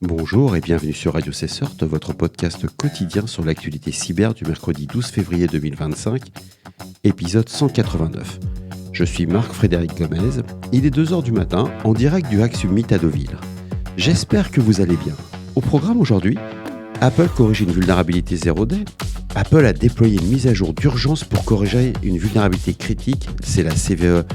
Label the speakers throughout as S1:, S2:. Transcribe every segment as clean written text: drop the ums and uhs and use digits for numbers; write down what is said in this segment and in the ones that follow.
S1: Bonjour et bienvenue sur Radio Cessort, votre podcast quotidien sur l'actualité cyber du mercredi 12 février 2025, épisode 189. Je suis Marc-Frédéric Gomez, il est 2h du matin, en direct du Hack Summit à Deauville. J'espère que vous allez bien. Au programme aujourd'hui, Apple corrige une vulnérabilité 0day. Apple a déployé une mise à jour d'urgence pour corriger une vulnérabilité critique, c'est la CVE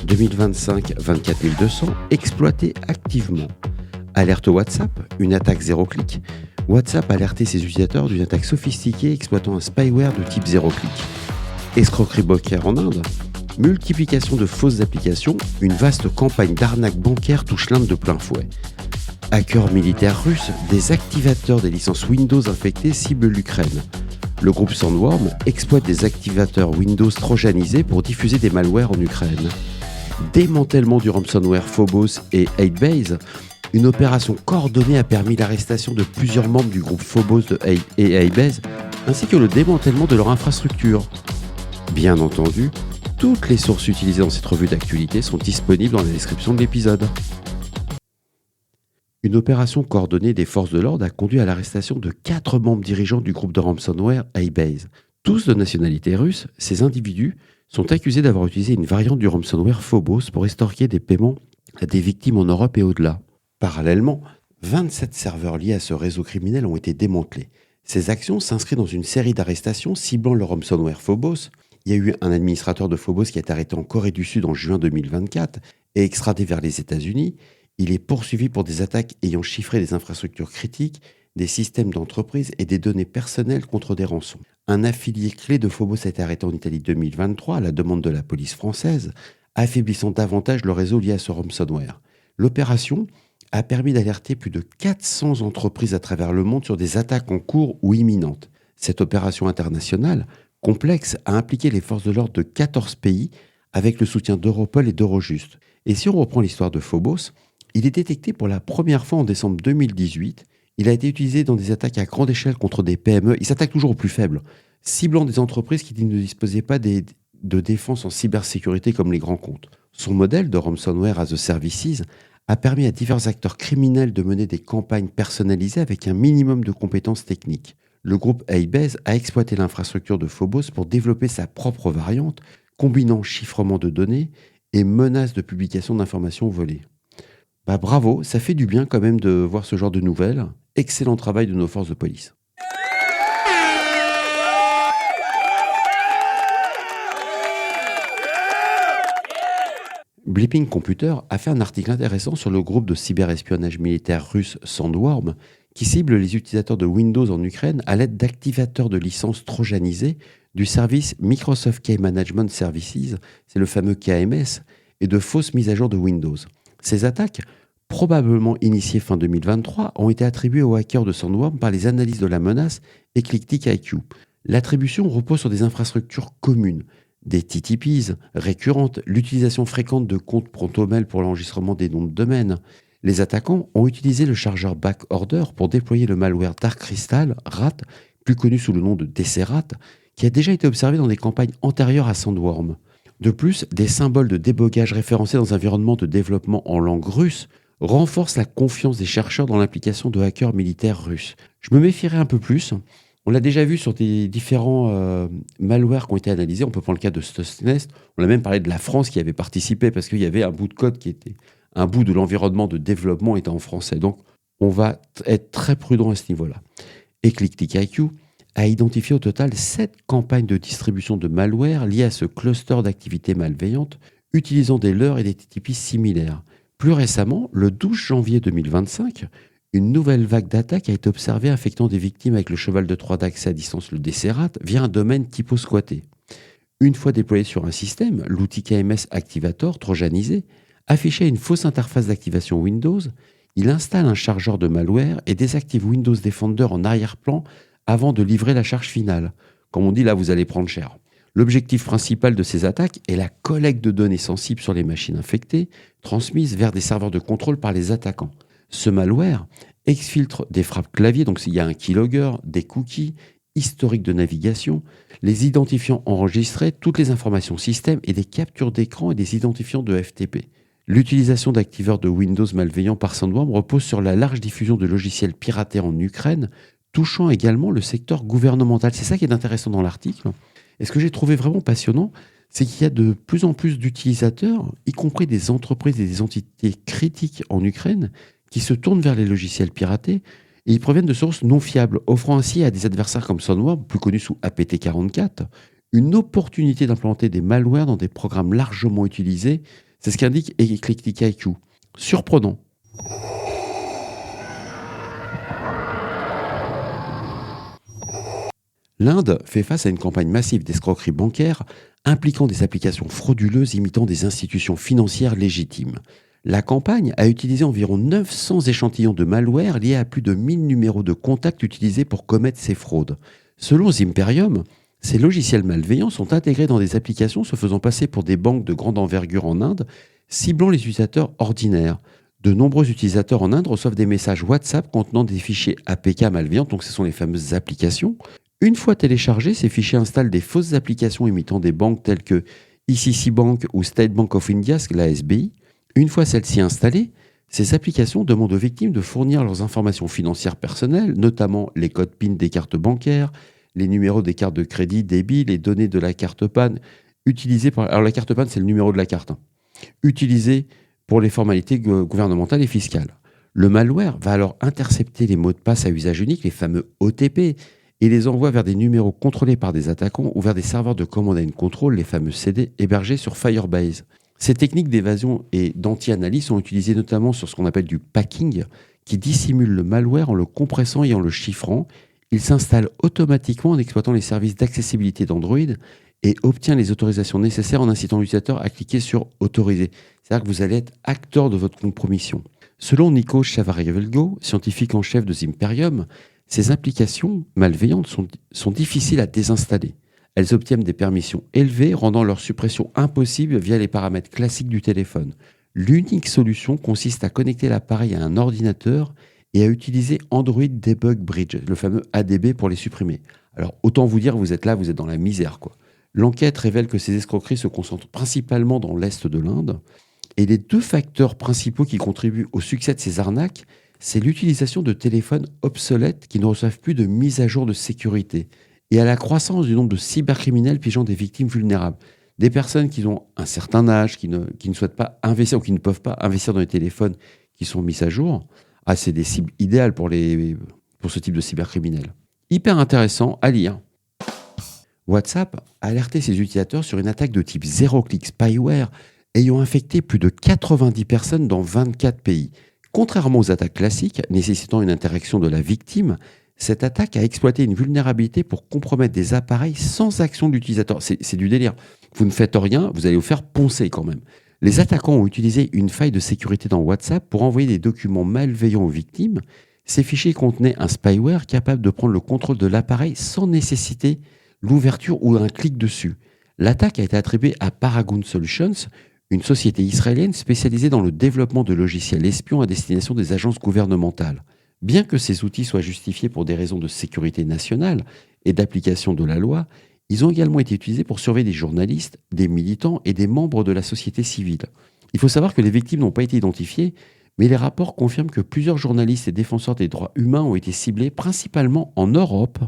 S1: 2025-24200, exploitée activement. Alerte WhatsApp, une attaque zéro-clic. WhatsApp a alerté ses utilisateurs d'une attaque sophistiquée exploitant un spyware de type zéro-clic. Escroquerie bancaire en Inde. Multiplication de fausses applications, une vaste campagne d'arnaque bancaire touche l'Inde de plein fouet. Hackers militaires russes, des activateurs des licences Windows infectés ciblent l'Ukraine. Le groupe Sandworm exploite des activateurs Windows trojanisés pour diffuser des malwares en Ukraine. Démantèlement du ransomware Phobos et 8base. Une opération coordonnée a permis l'arrestation de plusieurs membres du groupe Phobos et 8base, ainsi que le démantèlement de leur infrastructure. Bien entendu, toutes les sources utilisées dans cette revue d'actualité sont disponibles dans la description de l'épisode. Une opération coordonnée des forces de l'ordre a conduit à l'arrestation de 4 membres dirigeants du groupe de ransomware 8base. Tous de nationalité russe, ces individus sont accusés d'avoir utilisé une variante du ransomware Phobos pour estorquer des paiements à des victimes en Europe et au-delà. Parallèlement, 27 serveurs liés à ce réseau criminel ont été démantelés. Ces actions s'inscrivent dans une série d'arrestations ciblant le ransomware Phobos. Il y a eu un administrateur de Phobos qui est arrêté en Corée du Sud en juin 2024 et extradé vers les États-Unis. Il est poursuivi pour des attaques ayant chiffré des infrastructures critiques, des systèmes d'entreprise et des données personnelles contre des rançons. Un affilié clé de Phobos a été arrêté en Italie 2023 à la demande de la police française, affaiblissant davantage le réseau lié à ce ransomware. L'opération a permis d'alerter plus de 400 entreprises à travers le monde sur des attaques en cours ou imminentes. Cette opération internationale, complexe, a impliqué les forces de l'ordre de 14 pays avec le soutien d'Europol et d'Eurojust. Et si on reprend l'histoire de Phobos, il est détecté pour la première fois en décembre 2018. Il a été utilisé dans des attaques à grande échelle contre des PME. Il s'attaque toujours aux plus faibles, ciblant des entreprises qui ne disposaient pas de défense en cybersécurité comme les grands comptes. Son modèle de ransomware as a services a permis à divers acteurs criminels de mener des campagnes personnalisées avec un minimum de compétences techniques. Le groupe 8base a exploité l'infrastructure de Phobos pour développer sa propre variante, combinant chiffrement de données et menaces de publication d'informations volées. Bravo, ça fait du bien quand même de voir ce genre de nouvelles. Excellent travail de nos forces de police. Blipping Computer a fait un article intéressant sur le groupe de cyberespionnage militaire russe Sandworm qui cible les utilisateurs de Windows en Ukraine à l'aide d'activateurs de licences trojanisés du service Microsoft Key Management Services, c'est le fameux KMS, et de fausses mises à jour de Windows. Ces attaques, probablement initiées fin 2023, ont été attribuées aux hackers de Sandworm par les analystes de la menace Eclectic IQ. L'attribution repose sur des infrastructures communes, des TTPs récurrentes, l'utilisation fréquente de comptes Protonmail pour l'enregistrement des noms de domaine. Les attaquants ont utilisé le chargeur Backorder pour déployer le malware Dark Crystal, RAT, plus connu sous le nom de DCRAT, qui a déjà été observé dans des campagnes antérieures à Sandworm. De plus, des symboles de débogage référencés dans un environnement de développement en langue russe renforcent la confiance des chercheurs dans l'implication de hackers militaires russes. Je me méfierais un peu plus. On l'a déjà vu sur des différents malwares qui ont été analysés. On peut prendre le cas de Stuxnet. On a même parlé de la France qui avait participé parce qu'il y avait un bout de code qui était un bout de l'environnement de développement était en français. Donc, on va être très prudent à ce niveau-là. Eclectic IQ a identifié au total 7 campagnes de distribution de malware liées à ce cluster d'activités malveillantes utilisant des leurres et des TTP similaires. Plus récemment, le 12 janvier 2025, une nouvelle vague d'attaques a été observée affectant des victimes avec le cheval de Troie d'accès à distance, le DCRAT, via un domaine typo-squatté. Une fois déployé sur un système, l'outil KMS Activator, trojanisé, affichait une fausse interface d'activation Windows. Il installe un chargeur de malware et désactive Windows Defender en arrière-plan avant de livrer la charge finale. Comme on dit, là, vous allez prendre cher. L'objectif principal de ces attaques est la collecte de données sensibles sur les machines infectées, transmises vers des serveurs de contrôle par les attaquants. Ce malware exfiltre des frappes clavier, donc il y a un keylogger, des cookies, historique de navigation, les identifiants enregistrés, toutes les informations système et des captures d'écran et des identifiants de FTP. L'utilisation d'activeurs de Windows malveillants par Sandworm repose sur la large diffusion de logiciels piratés en Ukraine, touchant également le secteur gouvernemental. C'est ça qui est intéressant dans l'article. Et ce que j'ai trouvé vraiment passionnant, c'est qu'il y a de plus en plus d'utilisateurs, y compris des entreprises et des entités critiques en Ukraine, qui se tournent vers les logiciels piratés et ils proviennent de sources non fiables, offrant ainsi à des adversaires comme Sandworm, plus connu sous APT44, une opportunité d'implanter des malwares dans des programmes largement utilisés. C'est ce qu'indique Eclectic IQ. Surprenant. L'Inde fait face à une campagne massive d'escroquerie bancaire impliquant des applications frauduleuses imitant des institutions financières légitimes. La campagne a utilisé environ 900 échantillons de malware liés à plus de 1000 numéros de contact utilisés pour commettre ces fraudes. Selon Zimperium, ces logiciels malveillants sont intégrés dans des applications se faisant passer pour des banques de grande envergure en Inde, ciblant les utilisateurs ordinaires. De nombreux utilisateurs en Inde reçoivent des messages WhatsApp contenant des fichiers APK malveillants, donc ce sont les fameuses applications. Une fois téléchargés, ces fichiers installent des fausses applications imitant des banques telles que ICICI Bank ou State Bank of India, la SBI. Une fois celles-ci installées, ces applications demandent aux victimes de fournir leurs informations financières personnelles, notamment les codes PIN des cartes bancaires, les numéros des cartes de crédit, débit, les données de la carte PAN utilisées par... Alors la carte PAN, c'est le numéro de la carte, utilisée pour les formalités gouvernementales et fiscales. Le malware va alors intercepter les mots de passe à usage unique, les fameux OTP, et les envoie vers des numéros contrôlés par des attaquants ou vers des serveurs de command and control, les fameux CD, hébergés sur Firebase. Ces techniques d'évasion et d'anti-analyse sont utilisées notamment sur ce qu'on appelle du packing, qui dissimule le malware en le compressant et en le chiffrant. Il s'installe automatiquement en exploitant les services d'accessibilité d'Android et obtient les autorisations nécessaires en incitant l'utilisateur à cliquer sur Autoriser. C'est-à-dire que vous allez être acteur de votre compromission. Selon Nico Chavarrivelgo, scientifique en chef de Zimperium, ces applications malveillantes sont difficiles à désinstaller. Elles obtiennent des permissions élevées, rendant leur suppression impossible via les paramètres classiques du téléphone. L'unique solution consiste à connecter l'appareil à un ordinateur et à utiliser Android Debug Bridge, le fameux ADB, pour les supprimer. Alors autant vous dire, vous êtes là, vous êtes dans la misère, quoi. L'enquête révèle que ces escroqueries se concentrent principalement dans l'est de l'Inde. Et les deux facteurs principaux qui contribuent au succès de ces arnaques, c'est l'utilisation de téléphones obsolètes qui ne reçoivent plus de mise à jour de sécurité et à la croissance du nombre de cybercriminels piégeant des victimes vulnérables. Des personnes qui ont un certain âge, qui ne souhaitent pas investir ou qui ne peuvent pas investir dans les téléphones qui sont mis à jour. Ah, c'est des cibles idéales pour ce type de cybercriminels. Hyper intéressant à lire. WhatsApp a alerté ses utilisateurs sur une attaque de type zero-click spyware ayant infecté plus de 90 personnes dans 24 pays. Contrairement aux attaques classiques nécessitant une interaction de la victime, cette attaque a exploité une vulnérabilité pour compromettre des appareils sans action de l'utilisateur. C'est du délire. Vous ne faites rien, vous allez vous faire poncer quand même. Les attaquants ont utilisé une faille de sécurité dans WhatsApp pour envoyer des documents malveillants aux victimes. Ces fichiers contenaient un spyware capable de prendre le contrôle de l'appareil sans nécessiter l'ouverture ou un clic dessus. L'attaque a été attribuée à Paragon Solutions, une société israélienne spécialisée dans le développement de logiciels espions à destination des agences gouvernementales. Bien que ces outils soient justifiés pour des raisons de sécurité nationale et d'application de la loi, ils ont également été utilisés pour surveiller des journalistes, des militants et des membres de la société civile. Il faut savoir que les victimes n'ont pas été identifiées, mais les rapports confirment que plusieurs journalistes et défenseurs des droits humains ont été ciblés principalement en Europe,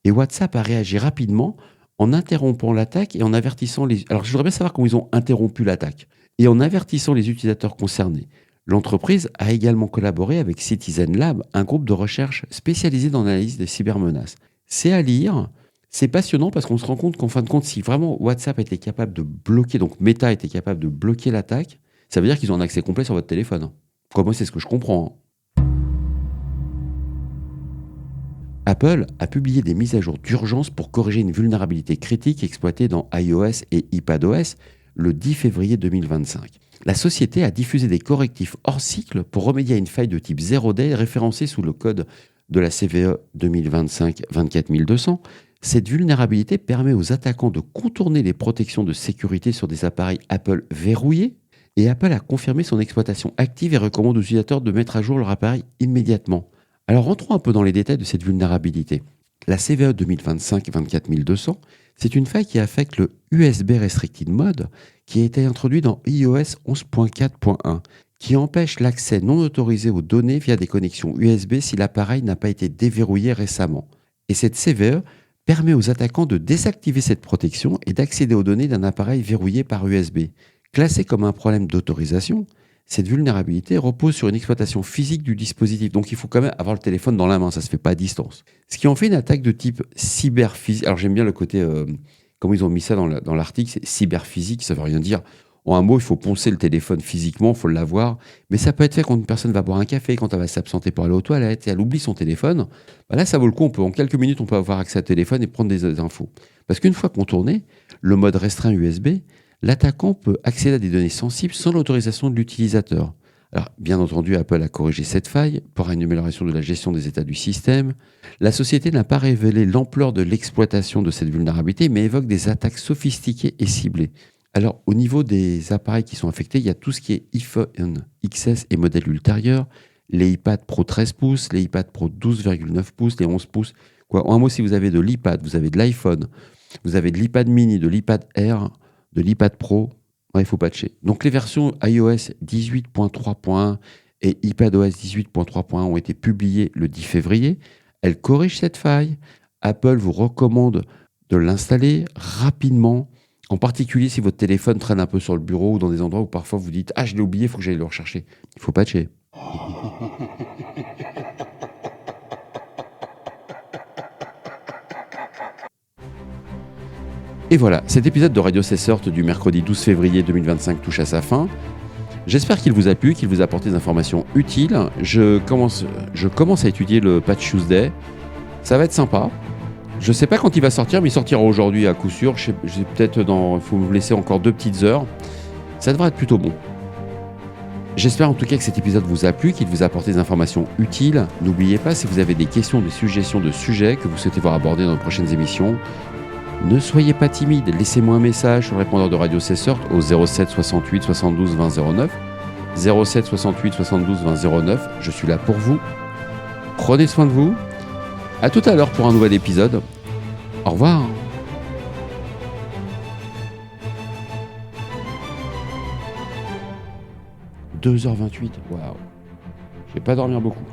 S1: et WhatsApp a réagi rapidement en interrompant l'attaque et en avertissant les... Alors je voudrais bien savoir comment ils ont interrompu l'attaque. Et en avertissant les utilisateurs concernés. L'entreprise a également collaboré avec Citizen Lab, un groupe de recherche spécialisé dans l'analyse des cybermenaces. C'est à lire, c'est passionnant parce qu'on se rend compte qu'en fin de compte, si vraiment WhatsApp était capable de bloquer, donc Meta était capable de bloquer l'attaque, ça veut dire qu'ils ont un accès complet sur votre téléphone. Quoi, moi, c'est ce que je comprends. Apple a publié des mises à jour d'urgence pour corriger une vulnérabilité critique exploitée dans iOS et iPadOS le 10 février 2025. La société a diffusé des correctifs hors cycle pour remédier à une faille de type 0day référencée sous le code de la CVE 2025-24200. Cette vulnérabilité permet aux attaquants de contourner les protections de sécurité sur des appareils Apple verrouillés et Apple a confirmé son exploitation active et recommande aux utilisateurs de mettre à jour leur appareil immédiatement. Alors rentrons un peu dans les détails de cette vulnérabilité. La CVE 2025-24200, C'est une faille qui affecte le USB Restricted Mode qui a été introduit dans iOS 11.4.1, qui empêche l'accès non autorisé aux données via des connexions USB si l'appareil n'a pas été déverrouillé récemment. Et cette CVE permet aux attaquants de désactiver cette protection et d'accéder aux données d'un appareil verrouillé par USB. Classé comme un problème d'autorisation, cette vulnérabilité repose sur une exploitation physique du dispositif. Donc il faut quand même avoir le téléphone dans la main, ça ne se fait pas à distance. Ce qui en fait une attaque de type cyberphysique. Alors j'aime bien le côté, comme ils ont mis ça dans l'article, c'est cyberphysique, ça ne veut rien dire. En un mot, il faut poncer le téléphone physiquement, il faut l'avoir. Mais ça peut être fait quand une personne va boire un café, quand elle va s'absenter pour aller aux toilettes, et elle oublie son téléphone. Bah là, ça vaut le coup. En quelques minutes, on peut avoir accès à téléphone et prendre des infos. Parce qu'une fois contourné, le mode restreint USB, l'attaquant peut accéder à des données sensibles sans l'autorisation de l'utilisateur. Alors, bien entendu, Apple a corrigé cette faille pour une amélioration de la gestion des états du système. La société n'a pas révélé l'ampleur de l'exploitation de cette vulnérabilité, mais évoque des attaques sophistiquées et ciblées. Alors, au niveau des appareils qui sont affectés, il y a tout ce qui est iPhone XS et modèles ultérieurs, les iPad Pro 13 pouces, les iPad Pro 12,9 pouces, les 11 pouces. Quoi. En un mot, si vous avez de l'iPad, vous avez de l'iPhone, vous avez de l'iPad mini, de l'iPad Air, de l'iPad Pro, il faut patcher. Donc, les versions iOS 18.3.1 et iPadOS 18.3.1 ont été publiées le 10 février. Elles corrigent cette faille. Apple vous recommande de l'installer rapidement. En particulier si votre téléphone traîne un peu sur le bureau ou dans des endroits où parfois vous dites « Ah, je l'ai oublié, il faut que j'aille le rechercher ». Il faut patcher. Et voilà, cet épisode de Radio Cessort du mercredi 12 février 2025 touche à sa fin. J'espère qu'il vous a plu, qu'il vous a apporté des informations utiles. Je commence à étudier le Patch Tuesday. Ça va être sympa. Je ne sais pas quand il va sortir, mais il sortira aujourd'hui à coup sûr. Il faut vous laisser encore 2 petites heures. Ça devrait être plutôt bon. J'espère en tout cas que cet épisode vous a plu, qu'il vous a apporté des informations utiles. N'oubliez pas, si vous avez des questions, des suggestions de sujets que vous souhaitez voir abordés dans nos prochaines émissions, ne soyez pas timide. Laissez-moi un message sur le répondeur de Radio Cessort au 07 68 72 20 09. 07 68 72 20 09. Je suis là pour vous. Prenez soin de vous. À tout à l'heure pour un nouvel épisode. Au revoir. 2h28, waouh. Je vais pas dormir beaucoup.